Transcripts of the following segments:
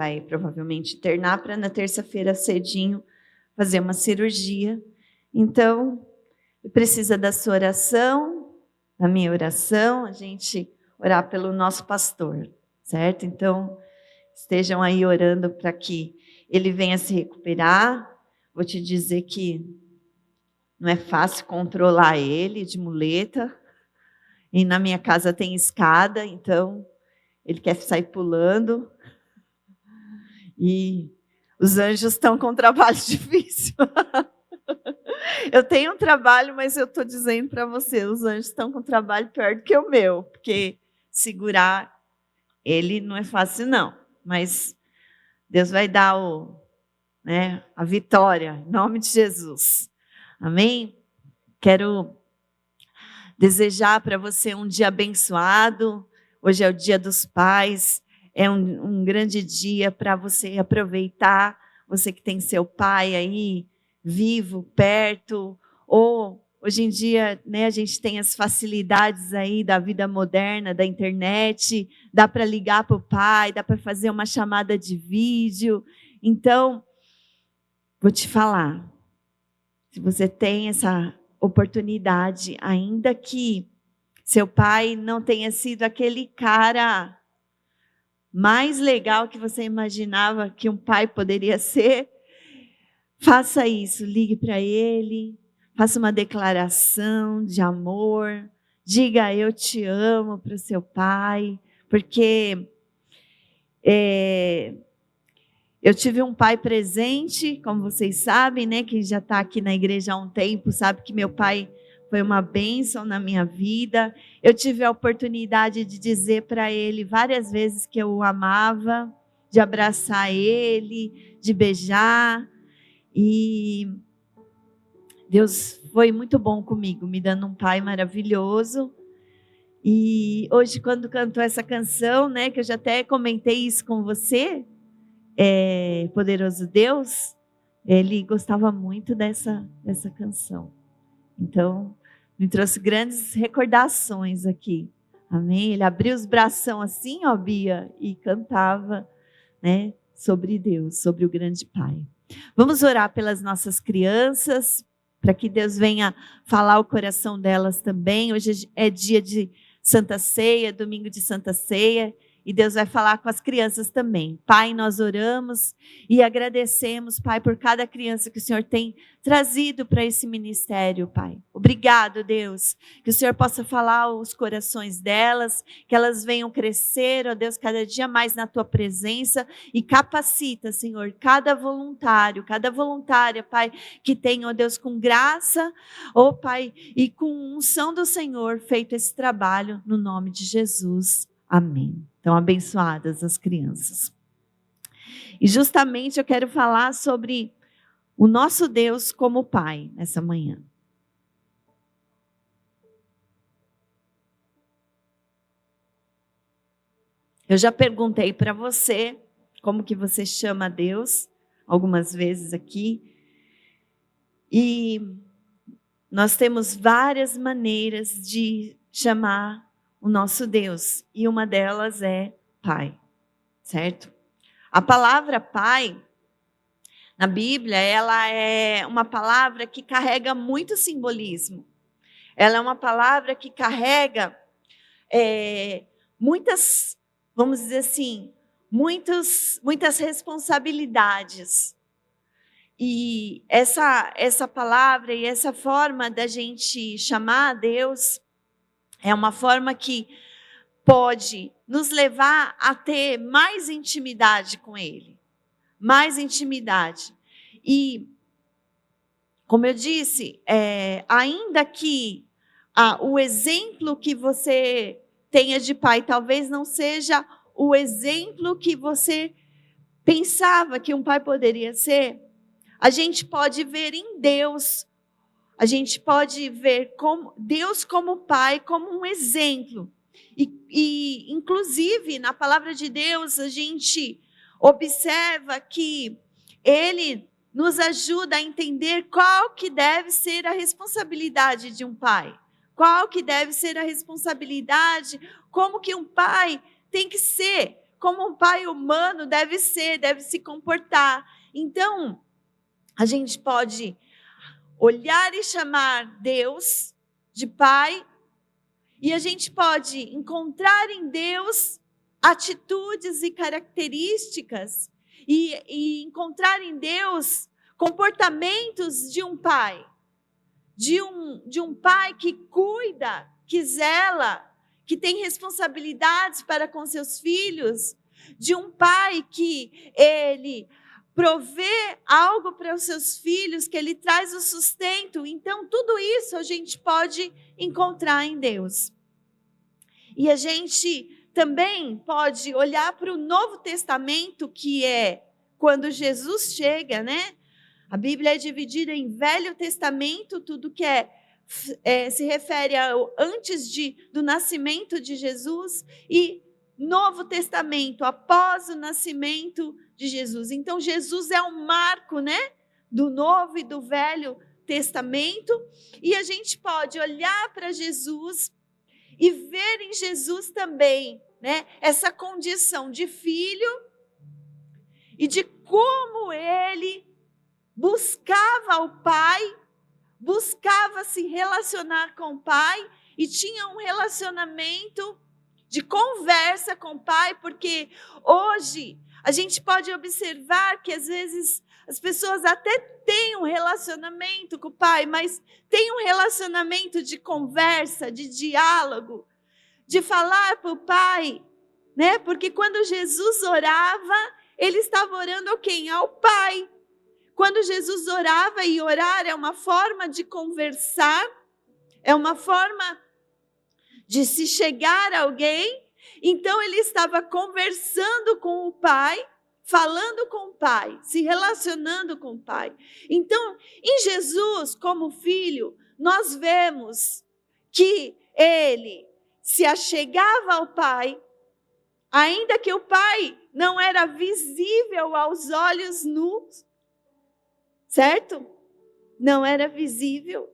vai provavelmente internar para na terça-feira cedinho fazer uma cirurgia. Então, precisa da sua oração, da minha oração, a gente orar pelo nosso pastor, certo? Então, estejam aí orando para que ele venha se recuperar. Vou te dizer que não é fácil controlar ele de muleta. E na minha casa tem escada, então ele quer sair pulando. E os anjos estão com um trabalho difícil. Eu tenho um trabalho, mas eu estou dizendo para você, os anjos estão com um trabalho pior do que o meu, porque segurar ele não é fácil, não. Mas Deus vai dar a vitória, em nome de Jesus. Amém? Quero desejar para você um dia abençoado. Hoje é o Dia dos Pais. É um grande dia para você aproveitar. Você que tem seu pai aí, vivo, perto. Ou, hoje em dia, a gente tem as facilidades aí da vida moderna, da internet. Dá para ligar para o pai, dá para fazer uma chamada de vídeo. Então, vou te falar. Se você tem essa oportunidade, ainda que seu pai não tenha sido aquele cara mais legal que você imaginava que um pai poderia ser, faça isso, ligue para ele, faça uma declaração de amor, diga eu te amo para o seu pai, porque eu tive um pai presente, como vocês sabem, quem já está aqui na igreja há um tempo sabe que meu pai foi uma bênção na minha vida. Eu tive a oportunidade de dizer para ele várias vezes que eu o amava, de abraçar ele, de beijar. E Deus foi muito bom comigo, me dando um pai maravilhoso. E hoje, quando cantou essa canção, que eu já até comentei isso com você, Poderoso Deus, ele gostava muito dessa canção. Então, me trouxe grandes recordações aqui. Amém? Ele abriu os bração assim, ó, Bia, e cantava, sobre Deus, sobre o grande Pai. Vamos orar pelas nossas crianças, para que Deus venha falar o coração delas também. Hoje é dia de Santa Ceia, domingo de Santa Ceia. E Deus vai falar com as crianças também. Pai, nós oramos e agradecemos, Pai, por cada criança que o Senhor tem trazido para esse ministério, Pai. Obrigado, Deus, que o Senhor possa falar os corações delas, que elas venham crescer, ó Deus, cada dia mais na Tua presença e capacita, Senhor, cada voluntário, cada voluntária, Pai, que tem, ó Deus, com graça, ó Pai, e com unção do Senhor, feito esse trabalho no nome de Jesus. Amém. Então, abençoadas as crianças. E justamente eu quero falar sobre o nosso Deus como Pai nessa manhã. Eu já perguntei para você como que você chama Deus algumas vezes aqui. E nós temos várias maneiras de chamar o nosso Deus, e uma delas é Pai, certo? A palavra Pai, na Bíblia, ela é uma palavra que carrega muito simbolismo. Ela é uma palavra que carrega muitas, vamos dizer assim, muitas responsabilidades. E essa palavra e essa forma da gente chamar a Deus é uma forma que pode nos levar a ter mais intimidade com Ele. Mais intimidade. E, como eu disse, ainda que o exemplo que você tenha de pai talvez não seja o exemplo que você pensava que um pai poderia ser, a gente pode ver em Deus. A gente pode ver Deus como Pai, como um exemplo. E, inclusive, na palavra de Deus, a gente observa que Ele nos ajuda a entender qual que deve ser a responsabilidade de um pai. Qual que deve ser a responsabilidade, como que um pai tem que ser, como um pai humano deve ser, deve se comportar. Então, a gente pode olhar e chamar Deus de Pai, e a gente pode encontrar em Deus atitudes e características, e encontrar em Deus comportamentos de um pai, de um pai que cuida, que zela, que tem responsabilidades para com seus filhos, de um pai que ele provê algo para os seus filhos, que ele traz o sustento. Então, tudo isso a gente pode encontrar em Deus. E a gente também pode olhar para o Novo Testamento, que é quando Jesus chega, né? A Bíblia é dividida em Velho Testamento, tudo que se refere ao antes do nascimento de Jesus, e Novo Testamento, após o nascimento de Jesus. Então, Jesus é um marco, né, do Novo e do Velho Testamento, e a gente pode olhar para Jesus e ver em Jesus também, né, essa condição de filho e de como ele buscava o Pai, buscava se relacionar com o Pai e tinha um relacionamento de conversa com o Pai, porque hoje a gente pode observar que às vezes as pessoas até têm um relacionamento com o Pai, mas tem um relacionamento de conversa, de diálogo, de falar para o Pai, né? Porque quando Jesus orava, ele estava orando a quem? Ao Pai. Quando Jesus orava, e orar é uma forma de conversar, é uma forma de se chegar a alguém, então ele estava conversando com o Pai, falando com o Pai, se relacionando com o Pai. Então, em Jesus, como filho, nós vemos que ele se achegava ao Pai, ainda que o Pai não era visível aos olhos nus, certo? Não era visível.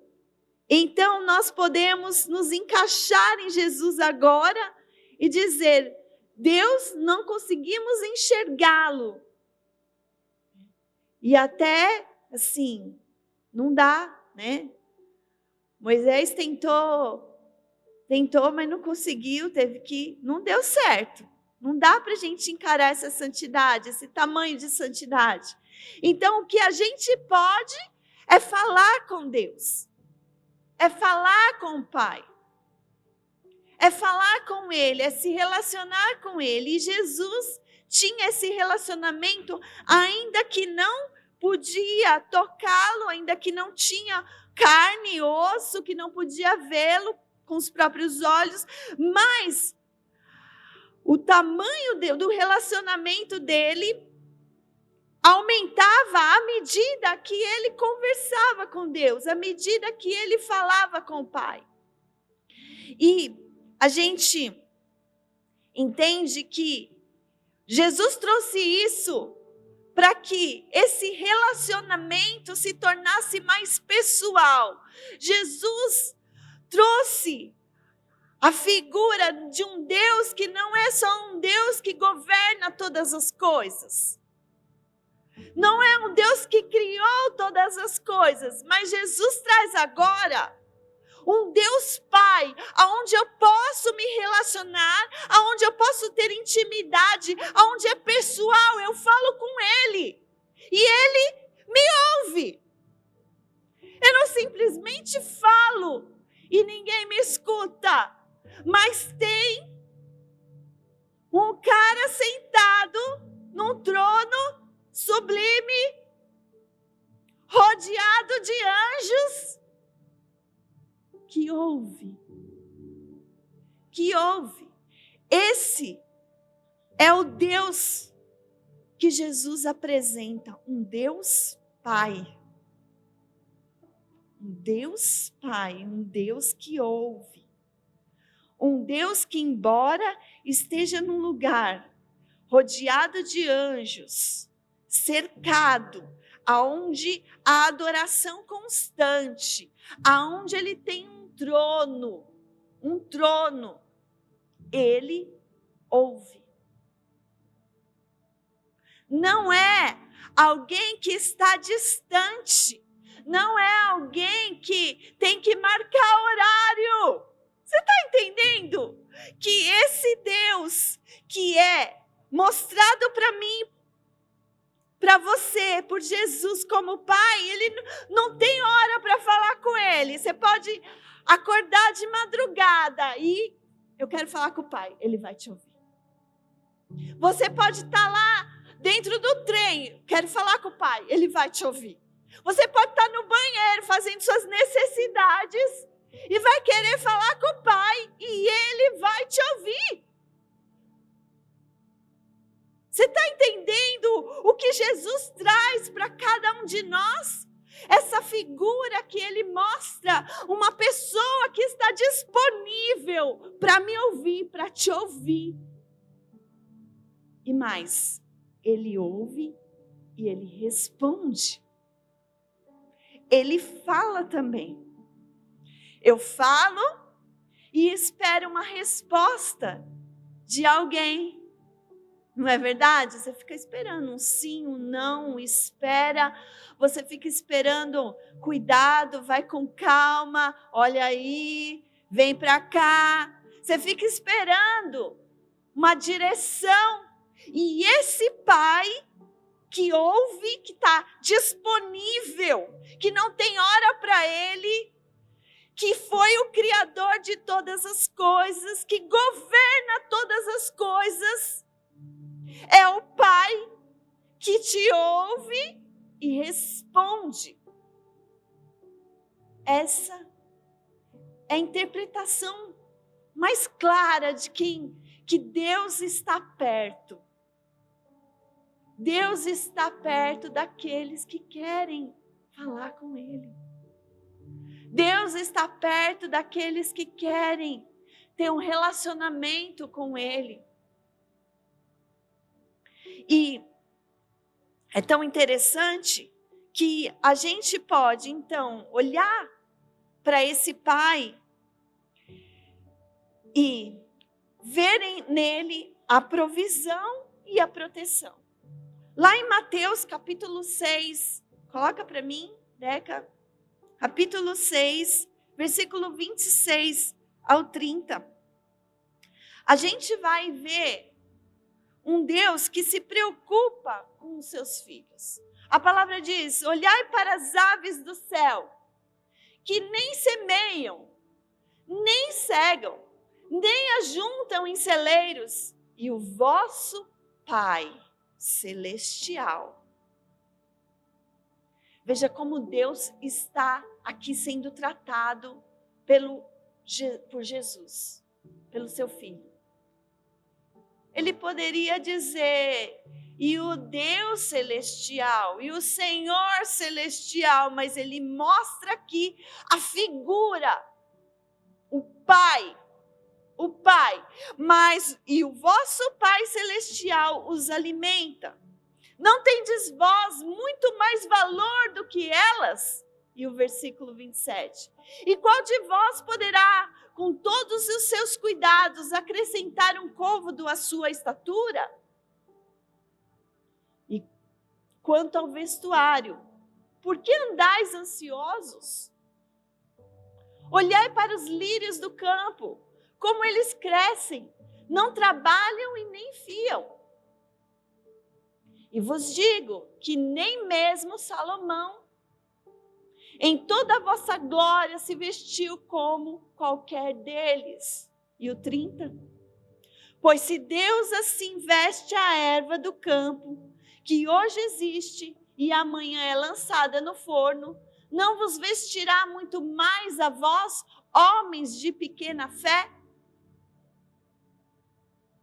Então, nós podemos nos encaixar em Jesus agora e dizer: Deus, não conseguimos enxergá-lo. E até, assim, não dá, né? Moisés tentou, mas não conseguiu, não deu certo. Não dá para a gente encarar essa santidade, esse tamanho de santidade. Então, o que a gente pode é falar com Deus. É falar com o Pai, é falar com Ele, é se relacionar com Ele. E Jesus tinha esse relacionamento, ainda que não podia tocá-lo, ainda que não tinha carne e osso, que não podia vê-lo com os próprios olhos, mas o tamanho do relacionamento dele aumentava à medida que ele conversava com Deus, à medida que ele falava com o Pai. E a gente entende que Jesus trouxe isso para que esse relacionamento se tornasse mais pessoal. Jesus trouxe a figura de um Deus que não é só um Deus que governa todas as coisas. Não é um Deus que criou todas as coisas, mas Jesus traz agora um Deus Pai, aonde eu posso me relacionar, aonde eu posso ter intimidade, aonde é pessoal, eu falo com Ele e Ele me ouve. Eu não simplesmente falo e ninguém me escuta, mas tem um cara sentado num trono sublime, rodeado de anjos, que ouve. Esse é o Deus que Jesus apresenta, um Deus Pai. Um Deus Pai, um Deus que ouve. Um Deus que, embora esteja num lugar rodeado de anjos, cercado, aonde a adoração constante, aonde ele tem um trono, ele ouve. Não é alguém que está distante. Não é alguém que tem que marcar horário. Você está entendendo? Que esse Deus que é mostrado para mim, para você, por Jesus como Pai, Ele não tem hora para falar com Ele. Você pode acordar de madrugada e eu quero falar com o Pai, Ele vai te ouvir. Você pode estar lá dentro do trem, quero falar com o Pai, Ele vai te ouvir. Você pode estar no banheiro fazendo suas necessidades e vai querer falar com o Pai e Ele vai te ouvir. Você está entendendo o que Jesus traz para cada um de nós? Essa figura que Ele mostra, uma pessoa que está disponível para me ouvir, para te ouvir. E mais, Ele ouve e Ele responde. Ele fala também. Eu falo e espero uma resposta de alguém. Não é verdade? Você fica esperando um sim, um não, espera. Você fica esperando, cuidado, vai com calma, olha aí, vem para cá. Você fica esperando uma direção. E esse Pai que ouve, que está disponível, que não tem hora para Ele, que foi o Criador de todas as coisas, que governa todas as coisas, é o Pai que te ouve e responde. Essa é a interpretação mais clara de que Deus está perto. Deus está perto daqueles que querem falar com Ele. Deus está perto daqueles que querem ter um relacionamento com Ele. E é tão interessante que a gente pode, então, olhar para esse Pai e ver nele a provisão e a proteção. Lá em Mateus capítulo 6, coloca para mim, Deca, capítulo 6, versículo 26 ao 30. A gente vai ver um Deus que se preocupa com os seus filhos. A palavra diz: olhai para as aves do céu, que nem semeiam, nem cegam, nem ajuntam em celeiros, e o vosso Pai celestial. Veja como Deus está aqui sendo tratado por Jesus, pelo seu Filho. Ele poderia dizer, e o Deus celestial, e o Senhor celestial, mas ele mostra aqui a figura, o Pai, mas e o vosso Pai celestial os alimenta. Não tendes vós muito mais valor do que elas? E o versículo 27. E qual de vós poderá, com todos os seus cuidados, acrescentar um côvado à sua estatura? E quanto ao vestuário, por que andais ansiosos? Olhai para os lírios do campo, como eles crescem, não trabalham e nem fiam. E vos digo que nem mesmo Salomão, em toda a vossa glória, se vestiu como qualquer deles. E o 30. Pois se Deus assim veste a erva do campo, que hoje existe e amanhã é lançada no forno, não vos vestirá muito mais a vós, homens de pequena fé?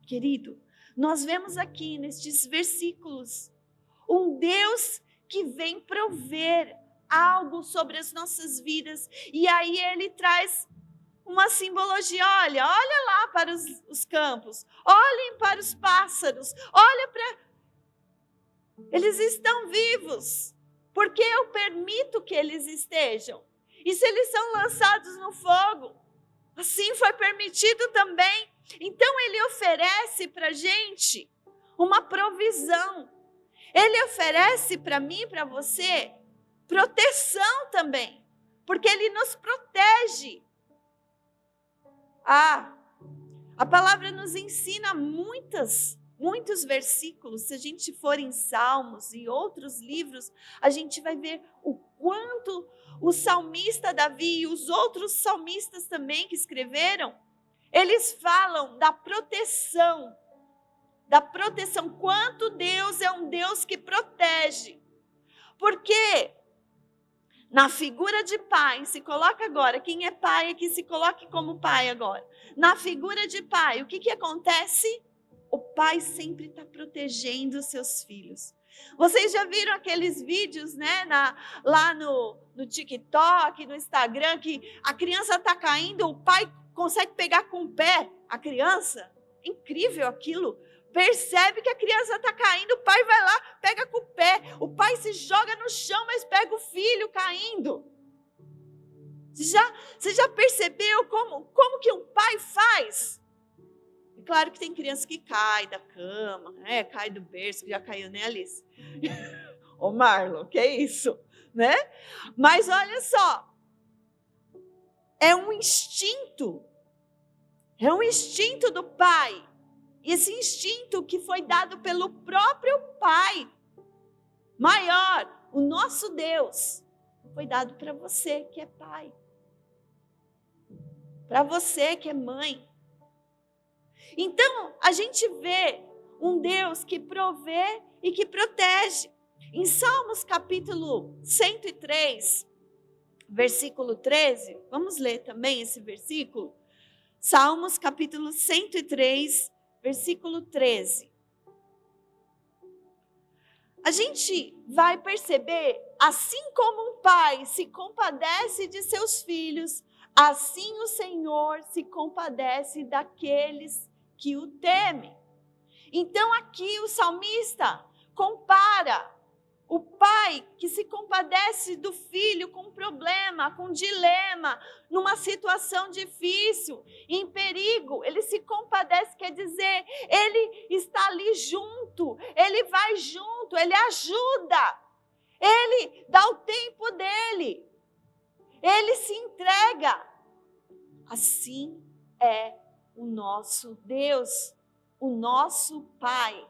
Querido, nós vemos aqui nestes versículos um Deus que vem prover algo sobre as nossas vidas. E aí ele traz uma simbologia. Olha lá para os campos. Olhem para os pássaros. Olha para... Eles estão vivos. Porque eu permito que eles estejam. E se eles são lançados no fogo, assim foi permitido também. Então ele oferece para a gente uma provisão. Ele oferece para mim e para você proteção também, porque Ele nos protege. A palavra nos ensina muitos versículos. Se a gente for em Salmos e outros livros, a gente vai ver o quanto o salmista Davi e os outros salmistas também que escreveram, eles falam da proteção, quanto Deus é um Deus que protege. Porque na figura de pai, se coloca agora, quem é pai aqui se coloque como pai agora. Na figura de pai, o que acontece? O pai sempre está protegendo os seus filhos. Vocês já viram aqueles vídeos, né, lá no TikTok, no Instagram, que a criança está caindo, o pai consegue pegar com o pé a criança? Incrível aquilo. Percebe que a criança está caindo, o pai vai lá, pega com o pé. O pai se joga no chão, mas pega o filho caindo. Você já percebeu como que um pai faz? É claro que tem criança que cai da cama, né? Cai do berço, já caiu, né, Alice? Ô Marlon, que é isso? Né? Mas olha só, é um instinto do pai. Esse instinto que foi dado pelo próprio Pai maior, o nosso Deus, foi dado para você que é pai, para você que é mãe. Então, a gente vê um Deus que provê e que protege. Em Salmos capítulo 103, versículo 13, vamos ler também esse versículo. Salmos capítulo 103, versículo 13. A gente vai perceber, assim como um pai se compadece de seus filhos, assim o Senhor se compadece daqueles que o temem. Então aqui o salmista compara o pai que se compadece do filho com problema, com dilema, numa situação difícil, em perigo. Ele se compadece, quer dizer, ele está ali junto, ele vai junto, ele ajuda, ele dá o tempo dele, ele se entrega. Assim é o nosso Deus, o nosso Pai.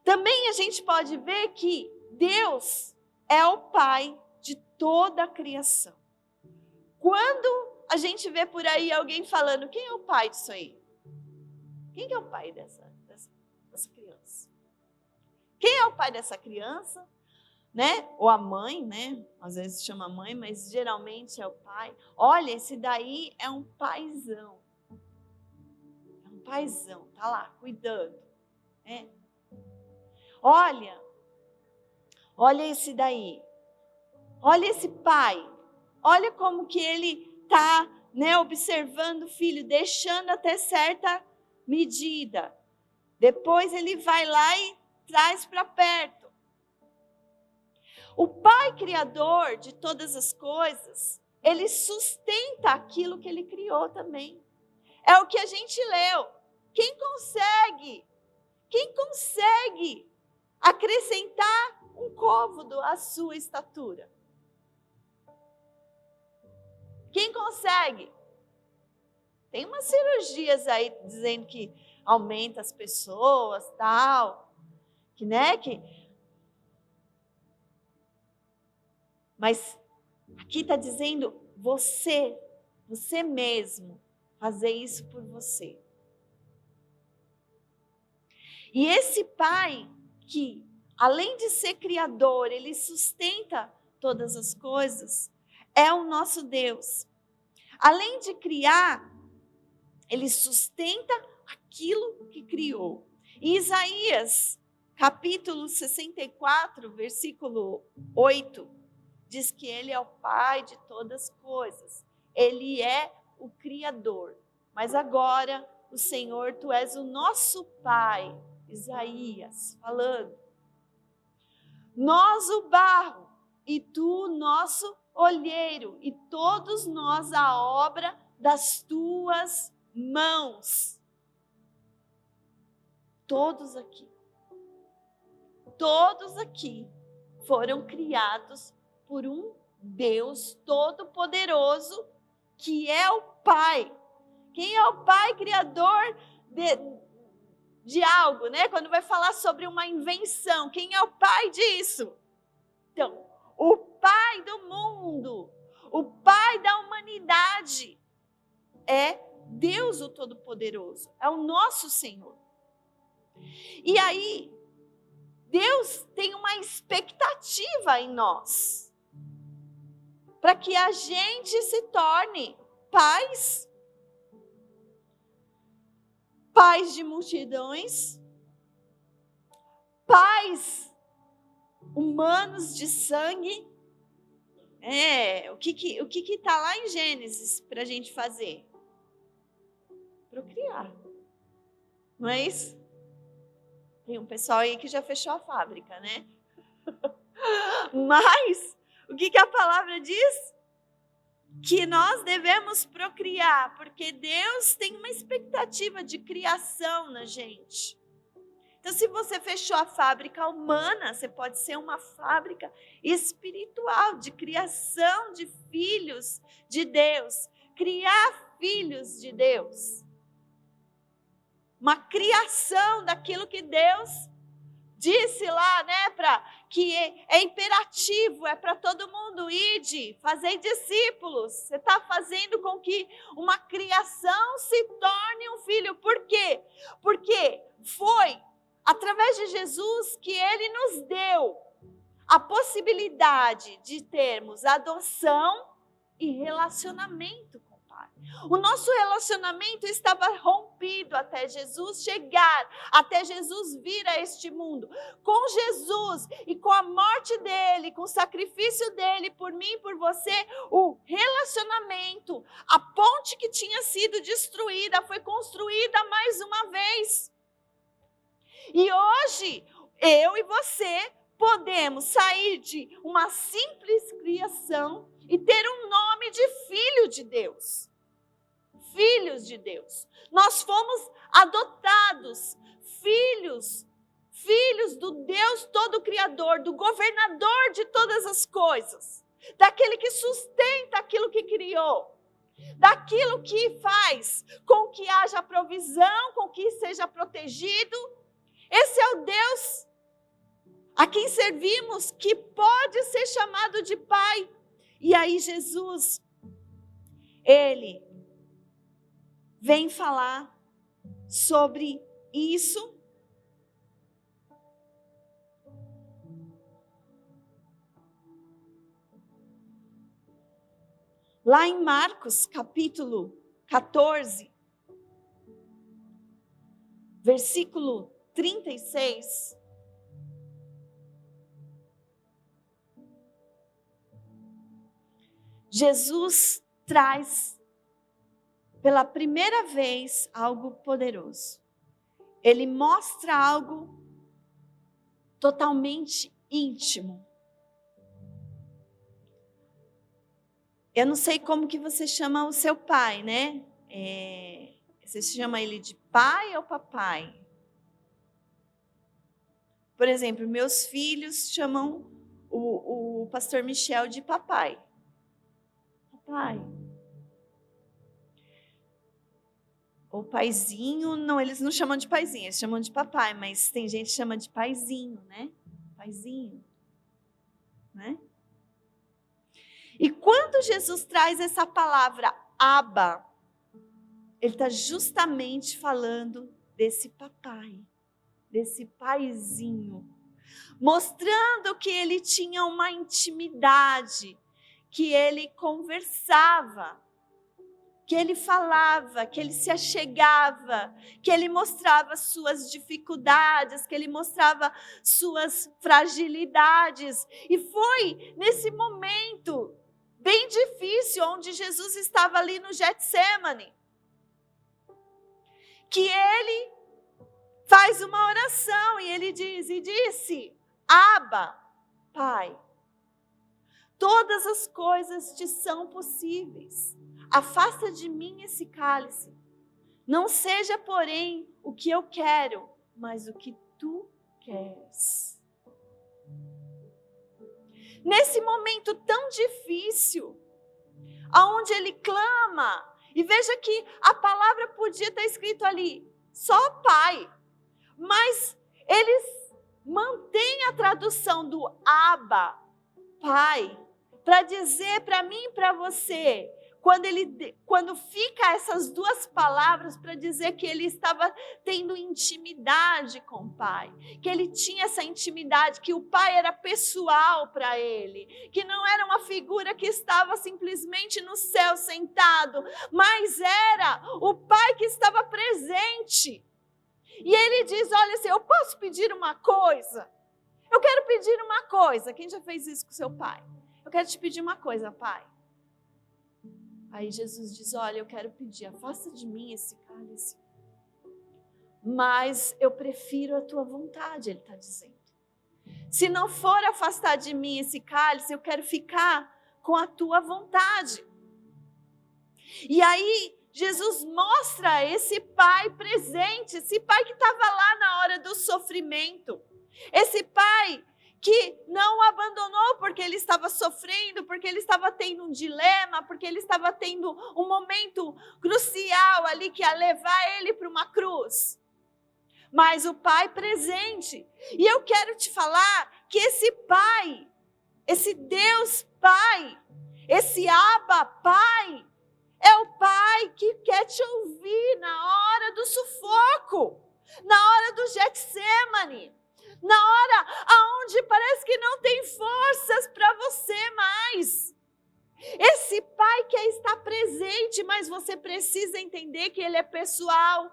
Também a gente pode ver que Deus é o Pai de toda a criação. Quando a gente vê por aí alguém falando, quem é o pai disso aí? Quem é o pai dessa criança? Quem é o pai dessa criança? Né? Ou a mãe, né? Às vezes chama mãe, mas geralmente é o pai. Olha, esse daí é um paizão. É um paizão, tá lá, cuidando, né? Olha esse daí, olha esse pai, olha como que ele está, né, observando o filho, deixando até certa medida, depois ele vai lá e traz para perto. O Pai Criador de todas as coisas, ele sustenta aquilo que ele criou também, é o que a gente leu. Quem consegue acrescentar um côvado à sua estatura? Quem consegue? Tem umas cirurgias aí dizendo que aumenta as pessoas, tal, mas aqui está dizendo você mesmo fazer isso por você. E esse Pai que, além de ser criador, ele sustenta todas as coisas, é o nosso Deus. Além de criar, ele sustenta aquilo que criou. Em Isaías, capítulo 64, versículo 8, diz que ele é o Pai de todas as coisas. Ele é o Criador. Mas agora, o Senhor, tu és o nosso Pai. Isaías falando. Nós o barro e tu o nosso olheiro, e todos nós a obra das tuas mãos. Todos aqui. todos aqui foram criados por um Deus todo-poderoso, que é o Pai. Quem é o Pai criador de algo, né? Quando vai falar sobre uma invenção, quem é o Pai disso? Então, o Pai do mundo, o Pai da humanidade é Deus o Todo-Poderoso, é o nosso Senhor. E aí, Deus tem uma expectativa em nós, para que a gente se torne pais de multidões, pais humanos de sangue. O que está lá em Gênesis para a gente fazer? Procriar. Não é isso? Tem um pessoal aí que já fechou a fábrica, né? Mas, o que a palavra diz? Que nós devemos procriar, porque Deus tem uma expectativa de criação na gente. Então, se você fechou a fábrica humana, você pode ser uma fábrica espiritual, de criação de filhos de Deus. Criar filhos de Deus. Uma criação daquilo que Deus disse lá, né, que é imperativo, é para todo mundo ide, fazer discípulos. Você está fazendo com que uma criação se torne um filho. Por quê? Porque foi através de Jesus que ele nos deu a possibilidade de termos adoção e relacionamento com o Pai. O nosso relacionamento estava rompido até Jesus chegar, até Jesus vir a este mundo. Com Jesus e com a morte dele, com o sacrifício dele por mim e por você, o relacionamento, a ponte que tinha sido destruída, foi construída mais uma vez. E hoje, eu e você podemos sair de uma simples criação e ter um nome de filho de Deus. Filhos de Deus. Nós fomos adotados, filhos do Deus Todo-Criador, do governador de todas as coisas, daquele que sustenta aquilo que criou, daquilo que faz com que haja provisão, com que seja protegido. Esse é o Deus a quem servimos, que pode ser chamado de Pai. E aí Jesus, ele vem falar sobre isso. Lá em Marcos, capítulo 14, versículo 36. Jesus traz pela primeira vez algo poderoso. Ele mostra algo totalmente íntimo. Eu não sei como que você chama o seu pai, né? Você chama ele de pai ou papai? Por exemplo, meus filhos chamam o pastor Michel de papai. Papai. O paizinho, não, eles não chamam de paizinho, eles chamam de papai, mas tem gente que chama de paizinho, né? Paizinho, né? E quando Jesus traz essa palavra Abba, ele está justamente falando desse papai, desse paizinho, mostrando que ele tinha uma intimidade, que ele conversava, que ele falava, que ele se achegava, que ele mostrava suas dificuldades, que ele mostrava suas fragilidades. E foi nesse momento bem difícil, onde Jesus estava ali no Getsemane, que ele faz uma oração e ele disse, Abba, Pai, todas as coisas te são possíveis. Afasta de mim esse cálice. Não seja, porém, o que eu quero, mas o que tu queres. nesse momento tão difícil, aonde ele clama, e veja que a palavra podia estar escrito ali, só Pai, mas eles mantêm a tradução do Abba, Pai, para dizer para mim e para você, quando fica essas duas palavras para dizer que ele estava tendo intimidade com o Pai, que ele tinha essa intimidade, que o Pai era pessoal para ele, que não era uma figura que estava simplesmente no céu sentado, mas era o Pai que estava presente. E ele diz, olha assim, eu posso pedir uma coisa? Eu quero pedir uma coisa. Quem já fez isso com seu pai? Eu quero te pedir uma coisa, Pai. Aí Jesus diz, olha, eu quero pedir, afasta de mim esse cálice. Mas eu prefiro a tua vontade, ele está dizendo. Se não for afastar de mim esse cálice, eu quero ficar com a tua vontade. E aí, Jesus mostra esse pai presente, esse pai que estava lá na hora do sofrimento. Esse pai que não o abandonou porque ele estava sofrendo, porque ele estava tendo um dilema, porque ele estava tendo um momento crucial ali que ia levar ele para uma cruz. Mas o Pai presente. E eu quero te falar que esse Pai, esse Deus Pai, esse Abba Pai, é o Pai que quer te ouvir na hora do sufoco, na hora do Getsemane, na hora aonde parece que não tem forças para você mais. Esse Pai quer estar presente, mas você precisa entender que Ele é pessoal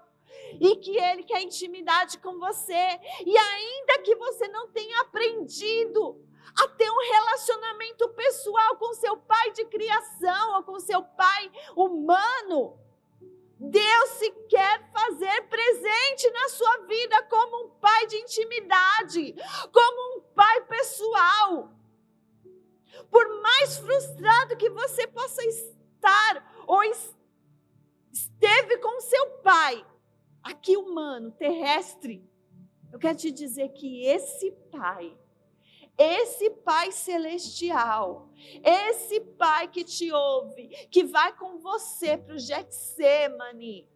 e que Ele quer intimidade com você. E ainda que você não tenha aprendido a ter um relacionamento pessoal com seu pai de criação ou com seu pai humano, Deus se quer fazer presente na sua vida como um pai de intimidade, como um pai pessoal. Por mais frustrado que você possa estar ou esteve com seu pai, aqui humano, terrestre, eu quero te dizer que esse Pai celestial, esse Pai que te ouve, que vai com você para o Getsemane,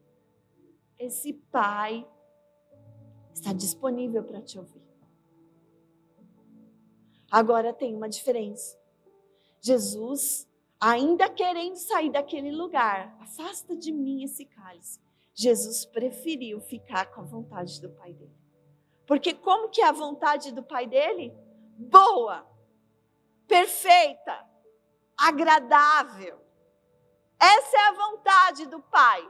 esse Pai está disponível para te ouvir. Agora tem uma diferença. Jesus, ainda querendo sair daquele lugar, afasta de mim esse cálice. Jesus preferiu ficar com a vontade do Pai dele. Porque como que é a vontade do Pai dele? Boa, perfeita, agradável. Essa é a vontade do Pai.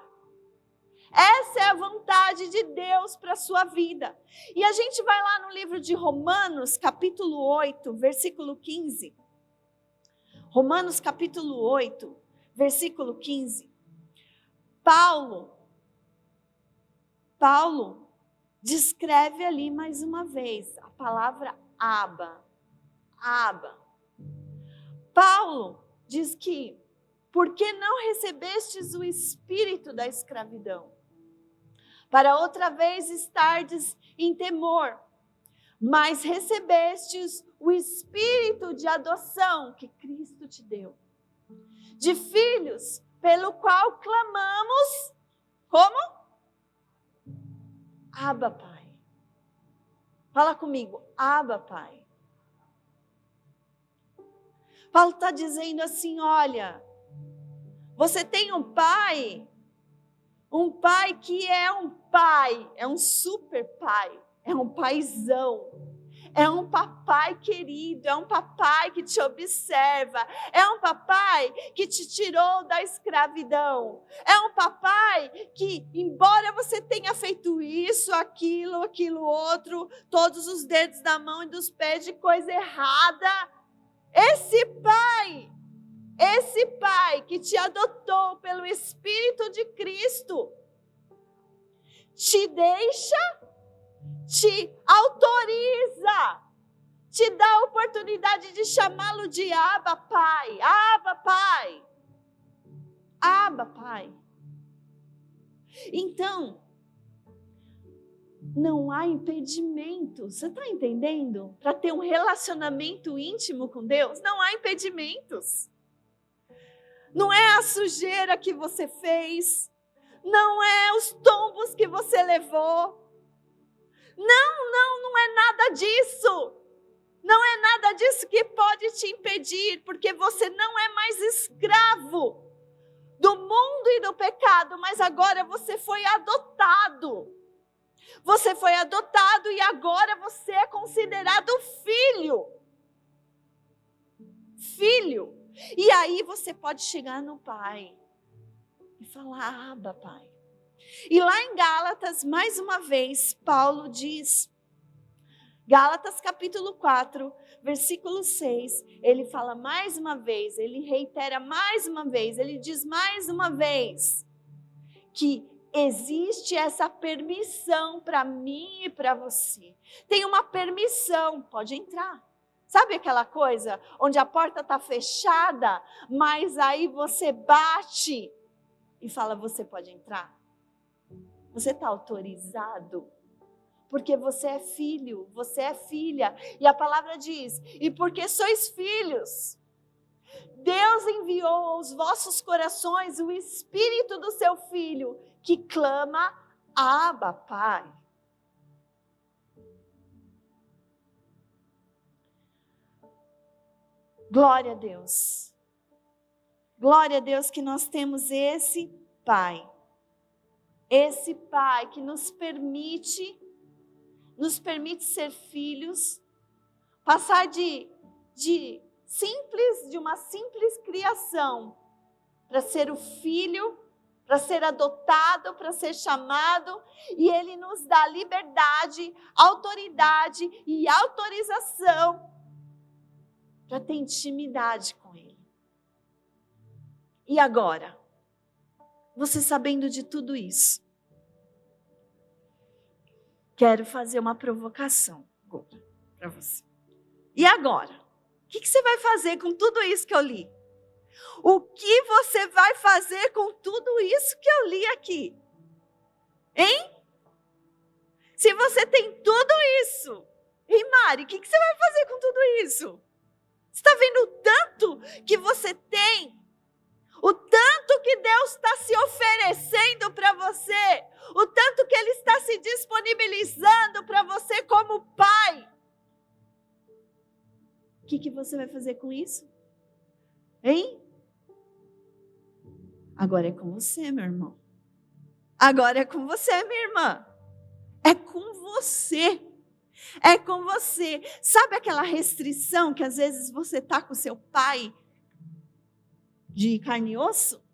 Essa é a vontade de Deus para a sua vida. E a gente vai lá no livro de Romanos, capítulo 8, versículo 15. Romanos, capítulo 8, versículo 15. Paulo descreve ali mais uma vez a palavra Abba. Paulo diz que, porque não recebestes o espírito da escravidão, para outra vez estardes em temor, mas recebestes o espírito de adoção que Cristo te deu, de filhos, pelo qual clamamos, como? Abba, Pai. Fala comigo, Abba, Pai. Paulo está dizendo assim, olha, você tem um pai que é um super pai, é um paizão, é um papai querido, é um papai que te observa, é um papai que te tirou da escravidão, é um papai que, embora você tenha feito isso, aquilo outro, todos os dedos da mão e dos pés de coisa errada, esse pai que te adotou pelo Espírito de Cristo, te deixa, te autoriza, te dá a oportunidade de chamá-lo de Abba, Pai, Abba, Pai, Abba, Pai. Então, não há impedimento. Você está entendendo? Para ter um relacionamento íntimo com Deus, não há impedimentos. Não é a sujeira que você fez, não é os tombos que você levou. Não é nada disso. Não é nada disso que pode te impedir, porque você não é mais escravo do mundo e do pecado, mas agora você foi adotado. Você foi adotado e agora você é considerado filho. Filho. E aí você pode chegar no Pai e falar, Abba, Pai. E lá em Gálatas, mais uma vez, Paulo diz, Gálatas capítulo 4, versículo 6, ele fala mais uma vez, ele reitera mais uma vez, ele diz mais uma vez, que existe essa permissão para mim e para você. Tem uma permissão, pode entrar. Sabe aquela coisa onde a porta está fechada, mas aí você bate e fala, você pode entrar? Você está autorizado? Porque você é filho, você é filha. E a palavra diz, e porque sois filhos, Deus enviou aos vossos corações o Espírito do seu Filho, que clama, Abba, Pai. Glória a Deus. Glória a Deus que nós temos esse Pai. Esse Pai que nos permite ser filhos, passar de uma simples criação, para ser o filho, para ser adotado, para ser chamado, e Ele nos dá liberdade, autoridade e autorização para ter intimidade com Ele. E agora, você sabendo de tudo isso, quero fazer uma provocação para você. E agora? O que você vai fazer com tudo isso que eu li? O que você vai fazer com tudo isso que eu li aqui? Hein? Se você tem tudo isso, hein, Mari, o que você vai fazer com tudo isso? Você está vendo o tanto que você tem? O tanto que Deus está se oferecendo para você? O tanto que Ele está se disponibilizando para você como Pai? O que você vai fazer com isso? Hein? Agora é com você, meu irmão. Agora é com você, minha irmã. É com você. É com você. Sabe aquela restrição que às vezes você está com seu pai de carne e osso?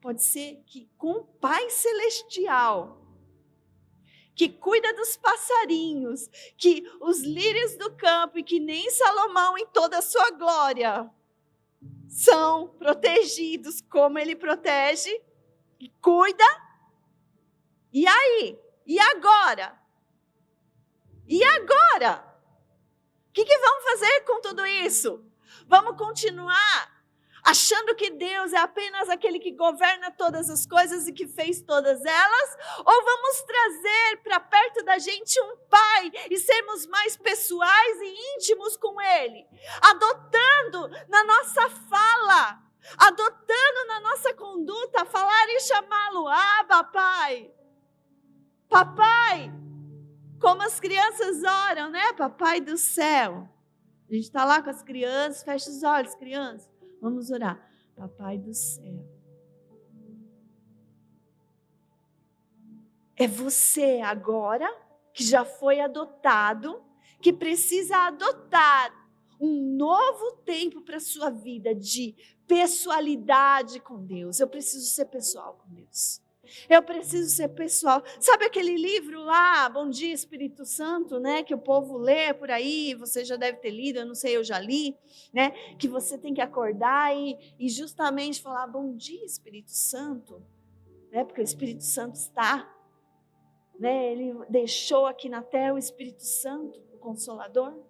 Pode ser que com o Pai Celestial, que cuida dos passarinhos, que os lírios do campo e que nem Salomão em toda a sua glória são protegidos como Ele protege e cuida. E aí? E agora? E agora? O que vamos fazer com tudo isso? Vamos continuar achando que Deus é apenas aquele que governa todas as coisas e que fez todas elas? Ou vamos trazer para perto da gente um Pai e sermos mais pessoais e íntimos com Ele? Adotando na nossa fala, adotando na nossa conduta, falar e chamá-lo, Abba, Pai. Papai, como as crianças oram, né? Papai do céu. A gente está lá com as crianças, fecha os olhos, crianças. Vamos orar. Papai do céu. É você agora, que já foi adotado, que precisa adotar um novo tempo para a sua vida de pessoalidade com Deus. Eu preciso ser pessoal com Deus. Eu preciso ser pessoal. Sabe aquele livro lá, Bom Dia Espírito Santo, né? Que o povo lê por aí, você já deve ter lido, eu não sei, eu já li, né? Que você tem que acordar e justamente falar, bom dia Espírito Santo, né? Porque o Espírito Santo está, né? Ele deixou aqui na terra o Espírito Santo, o Consolador.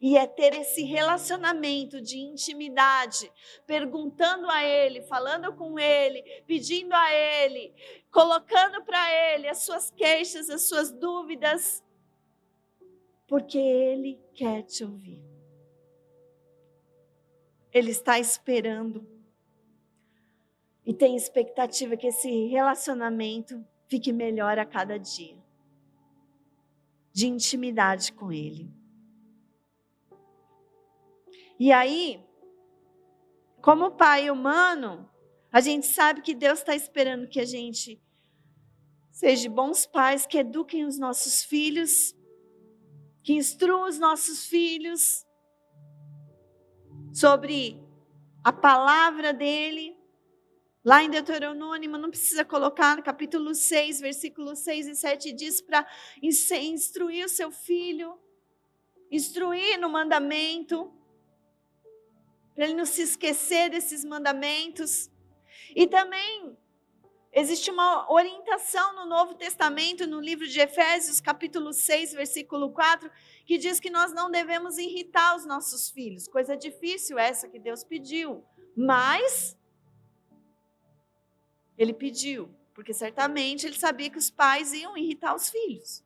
E é ter esse relacionamento de intimidade, perguntando a Ele, falando com Ele, pedindo a Ele, colocando para Ele as suas queixas, as suas dúvidas, porque Ele quer te ouvir. Ele está esperando e tem expectativa que esse relacionamento fique melhor a cada dia, de intimidade com Ele. E aí, como pai humano, a gente sabe que Deus está esperando que a gente seja bons pais, que eduquem os nossos filhos, que instruam os nossos filhos sobre a palavra dele. Lá em Deuteronômio, não precisa colocar, no capítulo 6, versículos 6 e 7, diz para instruir o seu filho, instruir no mandamento, para ele não se esquecer desses mandamentos. E também existe uma orientação no Novo Testamento, no livro de Efésios, capítulo 6, versículo 4, que diz que nós não devemos irritar os nossos filhos. Coisa difícil essa que Deus pediu, mas Ele pediu, porque certamente Ele sabia que os pais iam irritar os filhos.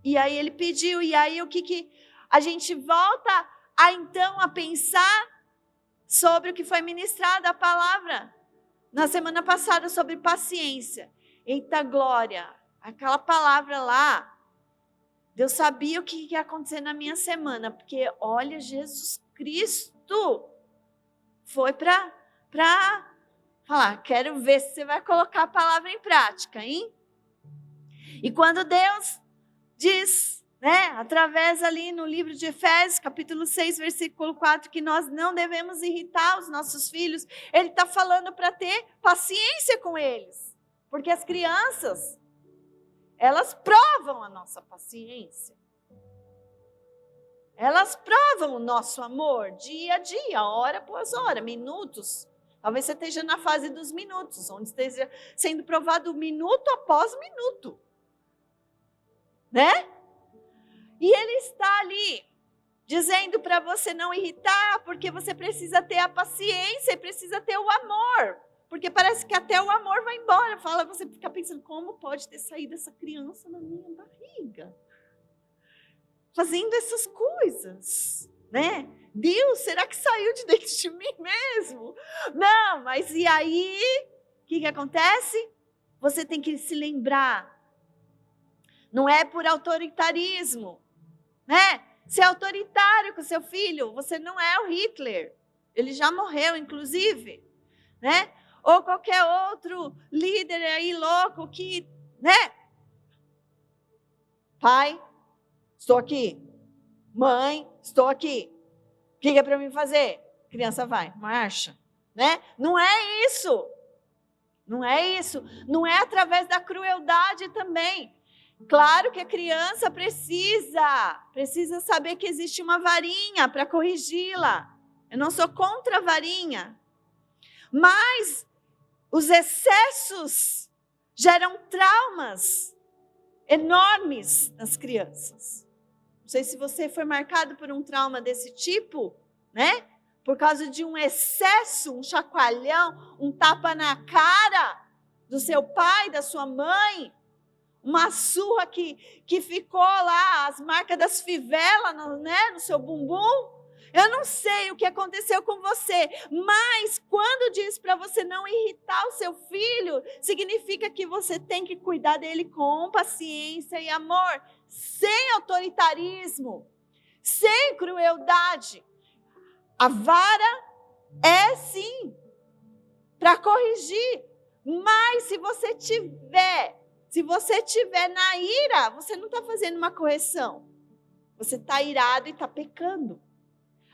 E aí Ele pediu, e aí o que a gente volta então a pensar sobre o que foi ministrado a palavra na semana passada sobre paciência. Eita glória, aquela palavra lá, Deus sabia o que ia acontecer na minha semana, porque olha, Jesus Cristo foi para falar, quero ver se você vai colocar a palavra em prática, hein? E quando Deus diz, através ali no livro de Efésios, capítulo 6, versículo 4, que nós não devemos irritar os nossos filhos, Ele está falando para ter paciência com eles, porque as crianças, elas provam a nossa paciência, elas provam o nosso amor, dia a dia, hora após hora, minutos. Talvez você esteja na fase dos minutos, onde esteja sendo provado minuto após minuto, né? E Ele está ali, dizendo para você não irritar, porque você precisa ter a paciência e precisa ter o amor. Porque parece que até o amor vai embora. Você fica pensando, como pode ter saído essa criança na minha barriga? Fazendo essas coisas, né? Deus, será que saiu de dentro de mim mesmo? Não, mas e aí? O que acontece? Você tem que se lembrar. Não é por autoritarismo, né? Ser autoritário com seu filho, você não é o Hitler. Ele já morreu, inclusive, né? Ou qualquer outro líder aí louco que, né? Pai, estou aqui. Mãe, estou aqui. O que é para mim fazer? Criança vai, marcha, né? Não é isso. Não é isso. Não é através da crueldade também. Claro que a criança precisa saber que existe uma varinha para corrigi-la. Eu não sou contra a varinha. Mas os excessos geram traumas enormes nas crianças. Não sei se você foi marcado por um trauma desse tipo, né? Por causa de um excesso, um chacoalhão, um tapa na cara do seu pai, da sua mãe, uma surra que ficou lá, as marcas das fivelas, no seu bumbum. Eu não sei o que aconteceu com você, mas quando diz para você não irritar o seu filho, significa que você tem que cuidar dele com paciência e amor, sem autoritarismo, sem crueldade. A vara é sim para corrigir, mas se você tiver na ira, você não está fazendo uma correção, você está irado e está pecando.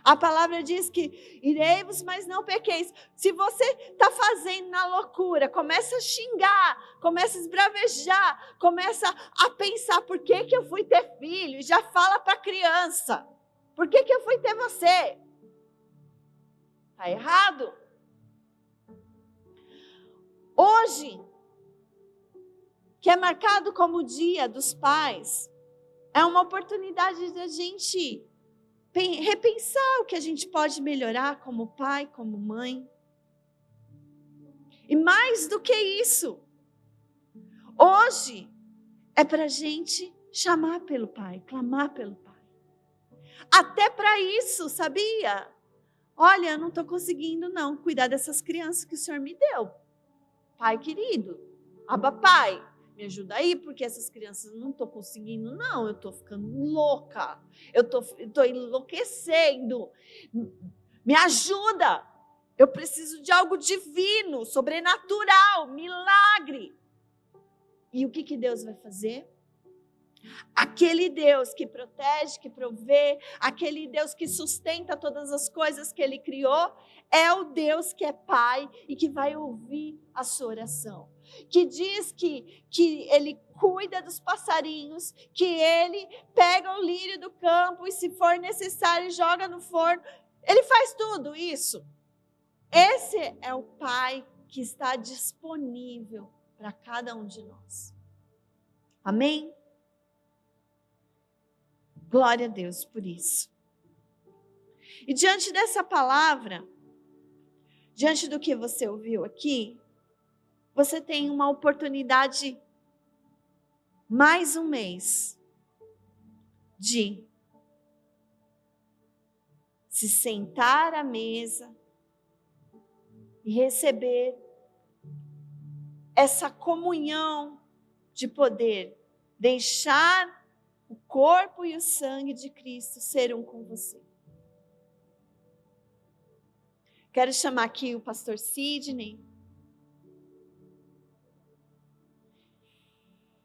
A palavra diz que irei-vos, mas não pequeis. Se você está fazendo na loucura, começa a xingar, começa a esbravejar, começa a pensar, por que eu fui ter filho? E já fala para a criança, por que eu fui ter você? Está errado. Hoje, que é marcado como o Dia dos Pais, É uma oportunidade de a gente repensar o que a gente pode melhorar como pai, como mãe. E mais do que isso, hoje é para a gente chamar pelo Pai, clamar pelo Pai. Até para isso, sabia? Olha, eu não estou conseguindo não cuidar dessas crianças que o Senhor me deu. Pai querido, Abba Pai, me ajuda aí, porque essas crianças não estou conseguindo não, eu estou ficando louca, eu estou enlouquecendo, me ajuda, eu preciso de algo divino, sobrenatural, milagre. E o que Deus vai fazer? Aquele Deus que protege, que provê, aquele Deus que sustenta todas as coisas que Ele criou, é o Deus que é Pai e que vai ouvir a sua oração. Que diz que Ele cuida dos passarinhos, que Ele pega o lírio do campo e, se for necessário, joga no forno. Ele faz tudo isso. Esse é o Pai que está disponível para cada um de nós. Amém? Glória a Deus por isso. E diante dessa palavra, diante do que você ouviu aqui, você tem uma oportunidade, mais um mês, de se sentar à mesa e receber essa comunhão de poder, deixar o corpo e o sangue de Cristo ser um com você. Quero chamar aqui o pastor Sidney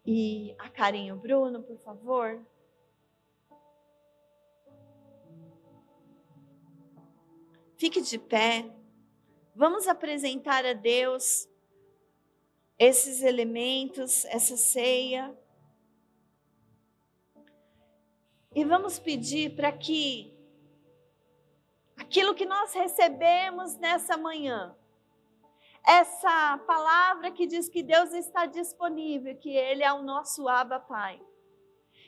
e a Karen e o Bruno, por favor. Fique de pé. Vamos apresentar a Deus esses elementos, essa ceia. E vamos pedir para que aquilo que nós recebemos nessa manhã, essa palavra que diz que Deus está disponível, que Ele é o nosso Abba Pai,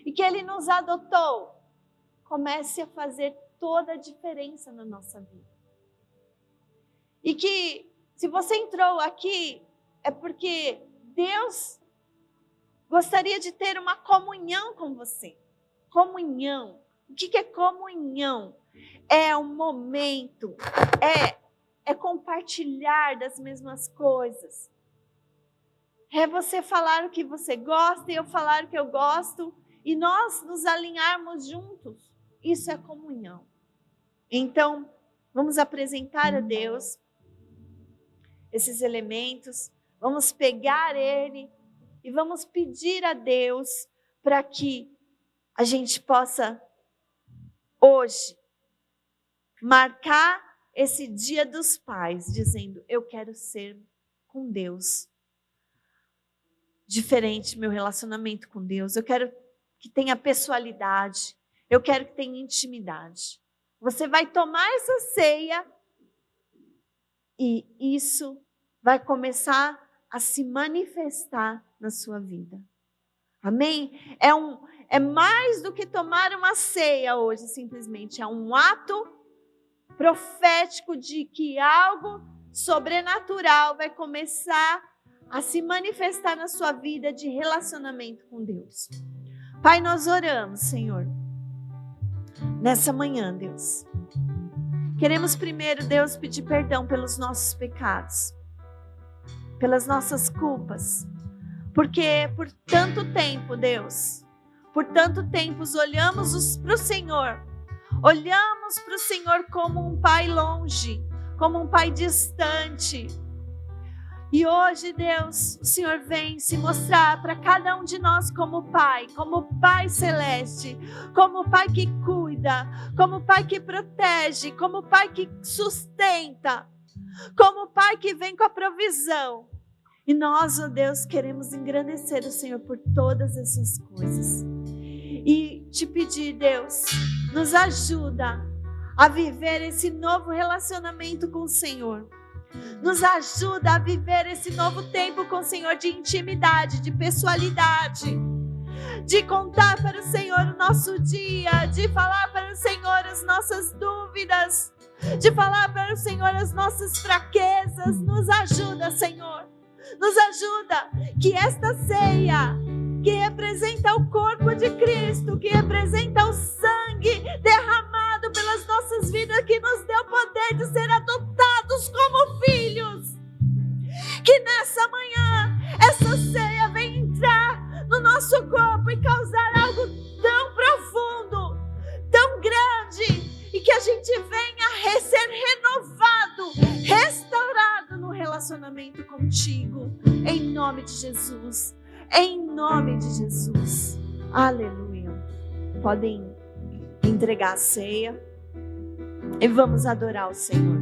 e que Ele nos adotou, comece a fazer toda a diferença na nossa vida. E que, se você entrou aqui, é porque Deus gostaria de ter uma comunhão com você. Comunhão. O que é comunhão? É um momento, é compartilhar das mesmas coisas. É você falar o que você gosta e eu falar o que eu gosto e nós nos alinharmos juntos. Isso é comunhão. Então, vamos apresentar a Deus esses elementos, vamos pegar ele e vamos pedir a Deus para que a gente possa hoje marcar esse Dia dos Pais, dizendo: eu quero ser com Deus diferente, meu relacionamento com Deus, eu quero que tenha pessoalidade, eu quero que tenha intimidade. Você vai tomar essa ceia e isso vai começar a se manifestar na sua vida. Amém? É mais do que tomar uma ceia hoje, simplesmente. É um ato profético de que algo sobrenatural vai começar a se manifestar na sua vida de relacionamento com Deus. Pai, nós oramos, Senhor, nessa manhã, Deus. Queremos primeiro, Deus, pedir perdão pelos nossos pecados, pelas nossas culpas, porque por tanto tempo, Deus, por tanto tempo olhamos para o Senhor como um pai longe, como um pai distante. E hoje, Deus, o Senhor vem se mostrar para cada um de nós como Pai celeste, como Pai que cuida, como Pai que protege, como Pai que sustenta, como Pai que vem com a provisão. E nós, ó Deus, queremos engrandecer o Senhor por todas essas coisas. E te pedir, Deus, nos ajuda a viver esse novo relacionamento com o Senhor. Nos ajuda a viver esse novo tempo com o Senhor de intimidade, de pessoalidade. de contar para o Senhor o nosso dia, de falar para o Senhor as nossas dúvidas, de falar para o Senhor as nossas fraquezas. Nos ajuda, Senhor. Nos ajuda que esta ceia, que representa o corpo de Cristo, que representa o sangue derramado pelas nossas vidas, que nos deu o poder de ser adotados como filhos, que nessa manhã essa ceia venha entrar no nosso corpo e causar algo tão profundo, tão grande, e que a gente venha ser renovado, restaurado no relacionamento contigo, em nome de Jesus, em nome de Jesus. Aleluia. Podem entregar a ceia e vamos adorar o Senhor.